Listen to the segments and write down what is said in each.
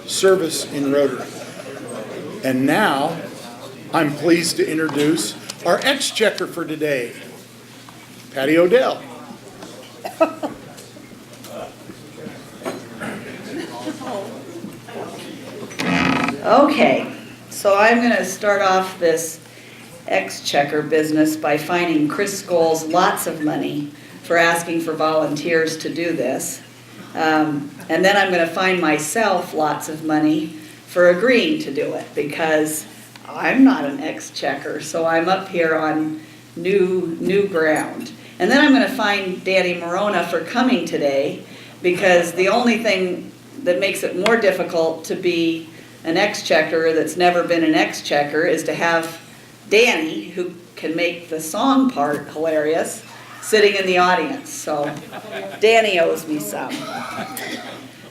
service in Rotary. And now, I'm pleased to introduce our Exchequer for today, Patti O'Dell. Okay, so I'm going to start off this Exchequer business by finding Chris Scholes lots of money for asking for volunteers to do this. And then I'm going to find myself lots of money for agreeing to do it, because I'm not an Exchequer, so I'm up here on new ground. And then I'm going to find Danny Morona for coming today, because the only thing that makes it more difficult to be an Exchequer that's never been an Exchequer is to have Danny, who can make the song part hilarious, sitting in the audience. So Danny owes me some.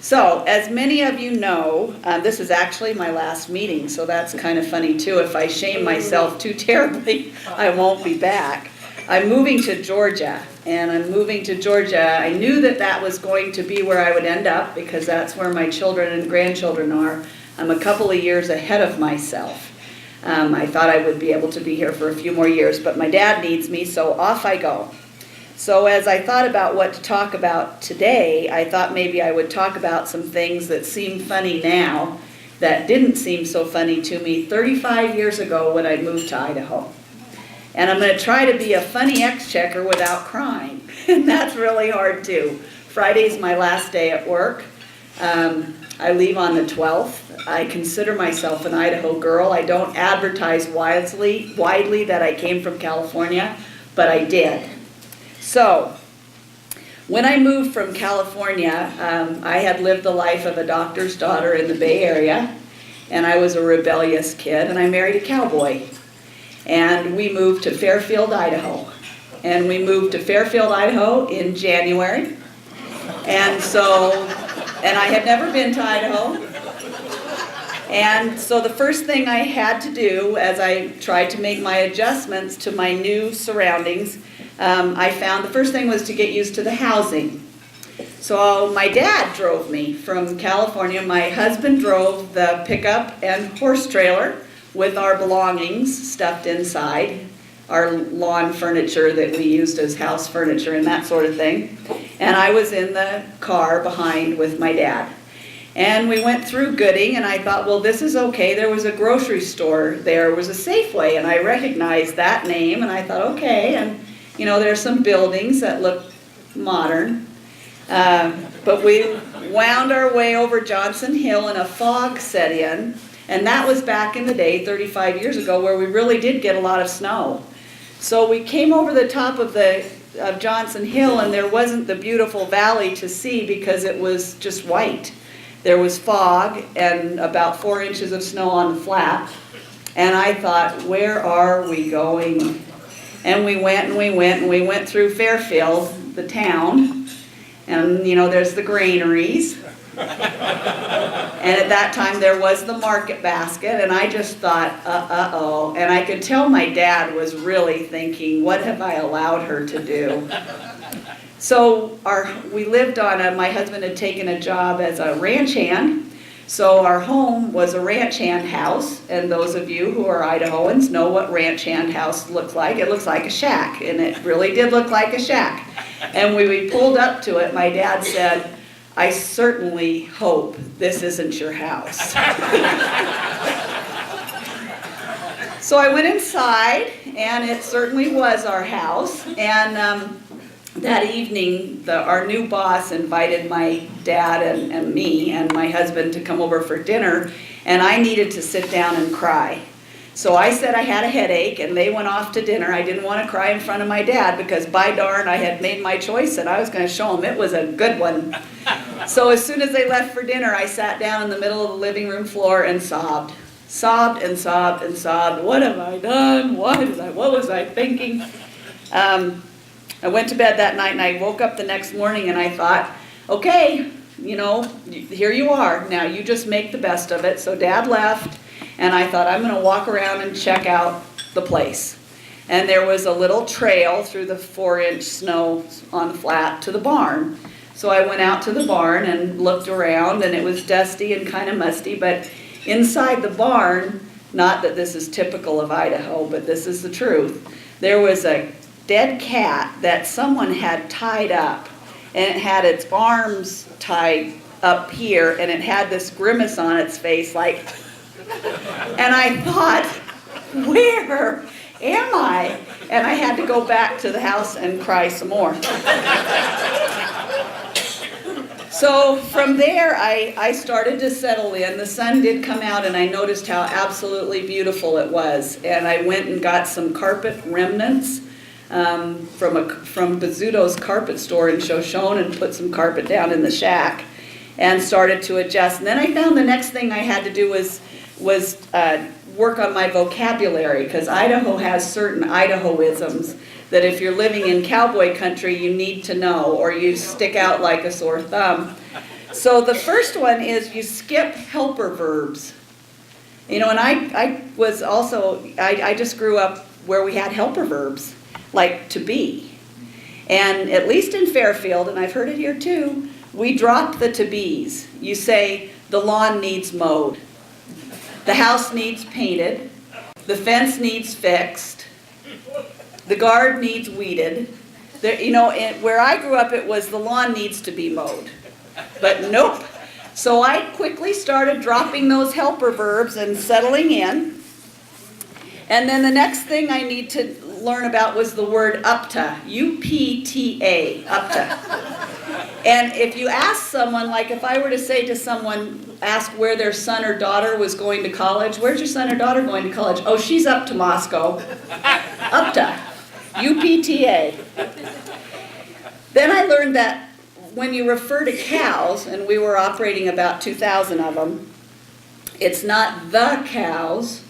So as many of you know, this is actually my last meeting, so that's kind of funny too. If I shame myself too terribly, I won't be back. I'm moving to Georgia, and I'm moving to Georgia. I knew that that was going to be where I would end up, because that's where my children and grandchildren are. I'm a couple of years ahead of myself. I thought I would be able to be here for a few more years, but my dad needs me, so off I go. So as I thought about what to talk about today, I thought maybe I would talk about some things that seem funny now that didn't seem so funny to me 35 years ago when I moved to Idaho. And I'm going to try to be a funny Exchequer without crying, and that's really hard too. Friday's my last day at work. I leave on the 12th. I consider myself an Idaho girl. I don't advertise widely that I came from California, but I did. So, when I moved from California, I had lived the life of a doctor's daughter in the Bay Area, and I was a rebellious kid, and I married a cowboy. And we moved to Fairfield, Idaho. And we moved to Fairfield, Idaho in January. And I had never been to Idaho. And so the first thing I had to do as I tried to make my adjustments to my new surroundings, I found the first thing was to get used to the housing. So my dad drove me from California. My husband drove the pickup and horse trailer with our belongings stuffed inside, our lawn furniture that we used as house furniture and that sort of thing. And I was in the car behind with my dad. And we went through Gooding, and I thought, well, this is okay. There was a grocery store. There was a Safeway, and I recognized that name, and I thought, okay. And, you know, there are some buildings that look modern. But we wound our way over Johnson Hill, and a fog set in. And that was back in the day, 35 years ago, where we really did get a lot of snow. So we came over the top of Johnson Hill, and there wasn't the beautiful valley to see because it was just white. There was fog and about 4 inches of snow on the flat. And I thought, where are we going? And we went and we went and we went through Fairfield, the town. And, you know, there's the granaries. And at that time there was the market basket, and I just thought, uh-oh. And I could tell my dad was really thinking, what have I allowed her to do? So we lived on my husband had taken a job as a ranch hand, so our home was a ranch hand house, and those of you who are Idahoans know what ranch hand house looks like. It looks like a shack, and it really did look like a shack. And when we pulled up to it, my dad said, I certainly hope this isn't your house. So I went inside, and it certainly was our house. And that evening, our new boss invited my dad and me and my husband to come over for dinner, and I needed to sit down and cry. So I said I had a headache, and they went off to dinner. I didn't want to cry in front of my dad because, by darn, I had made my choice, and I was going to show him it was a good one. So as soon as they left for dinner, I sat down in the middle of the living room floor and sobbed. Sobbed and sobbed and sobbed. What have I done? What was I thinking? I went to bed that night, and I woke up the next morning, and I thought, okay, you know, here you are. Now you just make the best of it. So Dad left. And I thought, I'm going to walk around and check out the place. And there was a little trail through the 4-inch snow on the flat to the barn. So I went out to the barn and looked around, and it was dusty and kind of musty, but inside the barn, not that this is typical of Idaho, but this is the truth, there was a dead cat that someone had tied up, and it had its arms tied up here, and it had this grimace on its face like, and I thought, where am I? And I had to go back to the house and cry some more. So from there, I started to settle in. The sun did come out, and I noticed how absolutely beautiful it was. And I went and got some carpet remnants from Bizzuto's carpet store in Shoshone and put some carpet down in the shack and started to adjust. And then I found the next thing I had to do was work on my vocabulary, because Idaho has certain Idahoisms that if you're living in cowboy country you need to know, or you stick out like a sore thumb. So the first one is you skip helper verbs. You know, and I was also, I just grew up where we had helper verbs, like to be. And at least in Fairfield, and I've heard it here too, we drop the to be's. You say, the lawn needs mowed. The house needs painted, the fence needs fixed, the garden needs weeded. There, you know, where I grew up, it was the lawn needs to be mowed. But nope. So I quickly started dropping those helper verbs and settling in. And then the next thing I need to learn about was the word upta, U-P-T-A, upta. And if you ask someone, like if I were to say to someone, ask where their son or daughter was going to college, where's your son or daughter going to college? Oh, she's up to Moscow. Upta, U-P-T-A. Then I learned that when you refer to cows, and we were operating about 2,000 of them, it's not the cows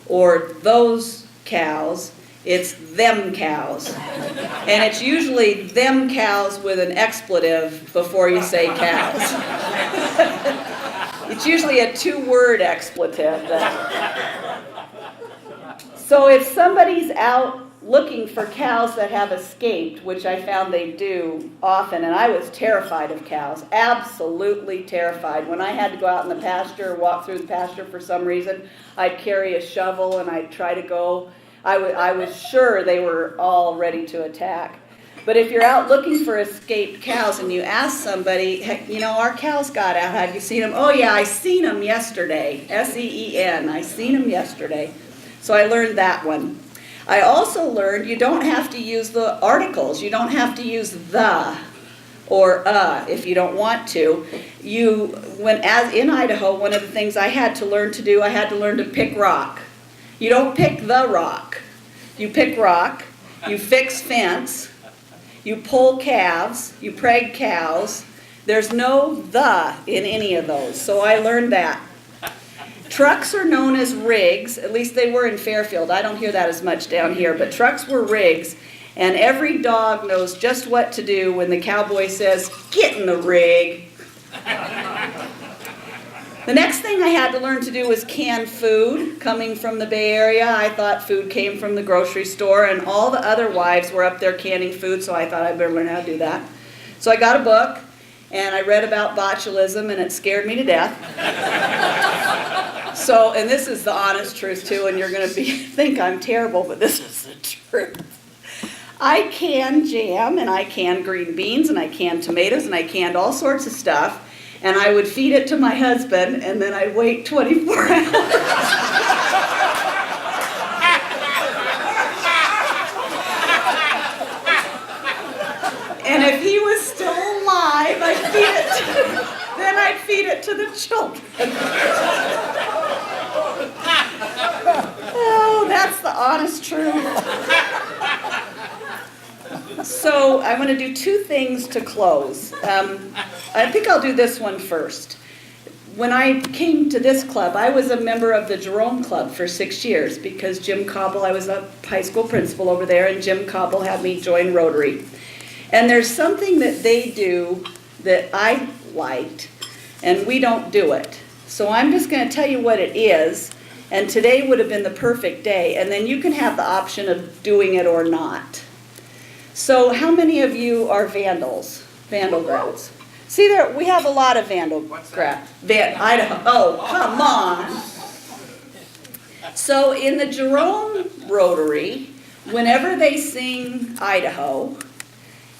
or those cows, it's them cows. And it's usually them cows with an expletive before you say cows. It's usually a two-word expletive. So if somebody's out looking for cows that have escaped, which I found they do often, and I was terrified of cows, absolutely terrified. When I had to go out in the pasture, walk through the pasture for some reason, I'd carry a shovel and I'd try to go. I was sure they were all ready to attack. But if you're out looking for escaped cows and you ask somebody, heck, you know, our cows got out, have you seen them? Oh yeah, I seen them yesterday, S-E-E-N, I seen them yesterday. So I learned that one. I also learned you don't have to use the articles. You don't have to use the or if you don't want to. As in Idaho, one of the things I had to learn to do, I had to learn to pick rock. You don't pick the rock. You pick rock, you fix fence, you pull calves, you preg cows. There's no the in any of those, so I learned that. Trucks are known as rigs, at least they were in Fairfield. I don't hear that as much down here, but trucks were rigs, and every dog knows just what to do when the cowboy says, "Get in the rig." The next thing I had to learn to do was can food. Coming from the Bay Area, I thought food came from the grocery store, and all the other wives were up there canning food, so I thought I'd better learn how to do that. So I got a book, and I read about botulism, and it scared me to death. So, and this is the honest truth too, and you're going to think I'm terrible, but this is the truth. I canned jam, and I canned green beans, and I canned tomatoes, and I canned all sorts of stuff. And I would feed it to my husband, and then I'd wait 24 hours. And if he was still alive, I'd feed it to the children. Oh, that's the honest truth. So I'm going to do two things to close. I think I'll do this one first. When I came to this club, I was a member of the Jerome Club for 6 years because Jim Cobble, I was a high school principal over there, and Jim Cobble had me join Rotary. And there's something that they do that I liked, and we don't do it. So I'm just going to tell you what it is, and today would have been the perfect day, and then you can have the option of doing it or not. So how many of you are vandals, vandal girls? See there, we have a lot of vandal crap. Idaho, oh, come on. So in the Jerome Rotary, whenever they sing Idaho,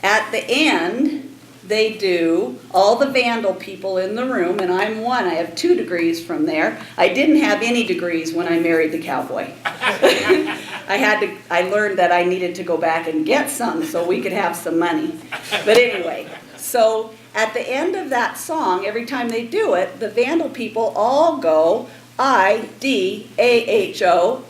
at the end, they do all the vandal people in the room, and I'm one. I have 2 degrees from there. I didn't have any degrees when I married the cowboy. I learned that I needed to go back and get some so we could have some money. But anyway, so at the end of that song, every time they do it, the vandal people all go, I-D-A-H-O,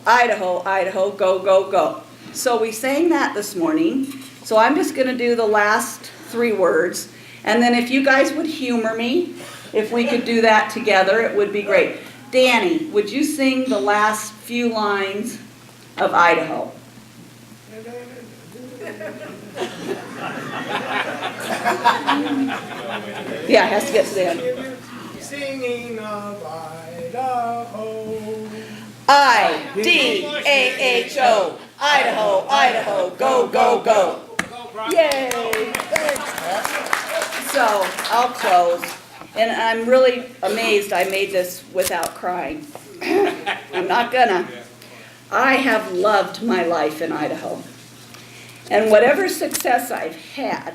Idaho, Idaho, go, go, go. So we sang that this morning. So I'm just going to do the last 3 words. And then if you guys would humor me, if we could do that together, it would be great. Danny, would you sing the last few lines of Idaho? Yeah, it has to get to the end. Singing of Idaho. I-D-A-H-O, Idaho, Idaho, go, go, go. Yay! So, I'll close. And I'm really amazed I made this without crying. I'm not gonna. I have loved my life in Idaho. And whatever success I've had,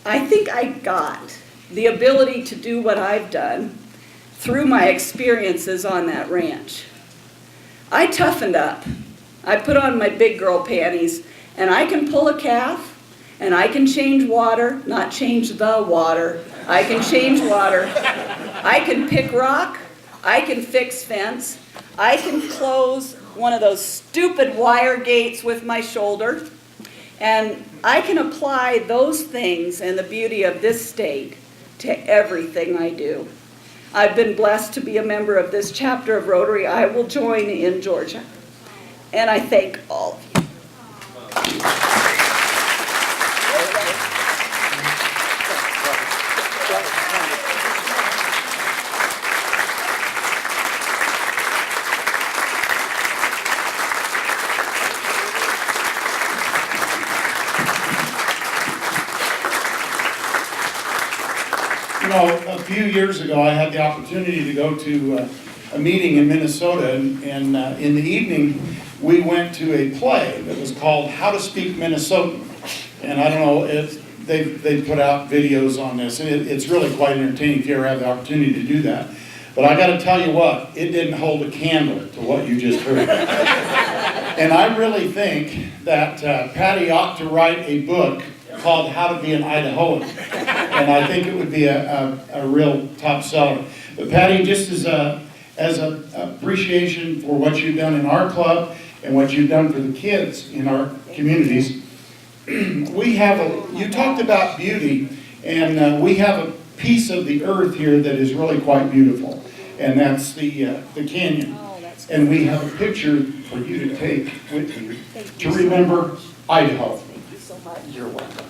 I think I got the ability to do what I've done through my experiences on that ranch. I toughened up. I put on my big girl panties, and I can pull a calf, and I can change water, not change the water. I can change water. I can pick rock. I can fix fence. I can close one of those stupid wire gates with my shoulder. And I can apply those things and the beauty of this state to everything I do. I've been blessed to be a member of this chapter of Rotary. I will join in Georgia. And I thank all of you. You know, a few years ago, I had the opportunity to go to a meeting in Minnesota, and in the evening, we went to a play that was called How to Speak Minnesotan. And I don't know, they put out videos on this, and it's really quite entertaining if you ever have the opportunity to do that. But I got to tell you what, it didn't hold a candle to what you just heard. And I really think that Patti ought to write a book called How to Be an Idahoan. And I think it would be a real top seller. But Patti, just as an appreciation for what you've done in our club and what you've done for the kids in our communities, you talked about beauty, and we have a piece of the earth here that is really quite beautiful, and that's the canyon. And we have a picture for you to take with you to remember Idaho. Thank you so much. You're welcome.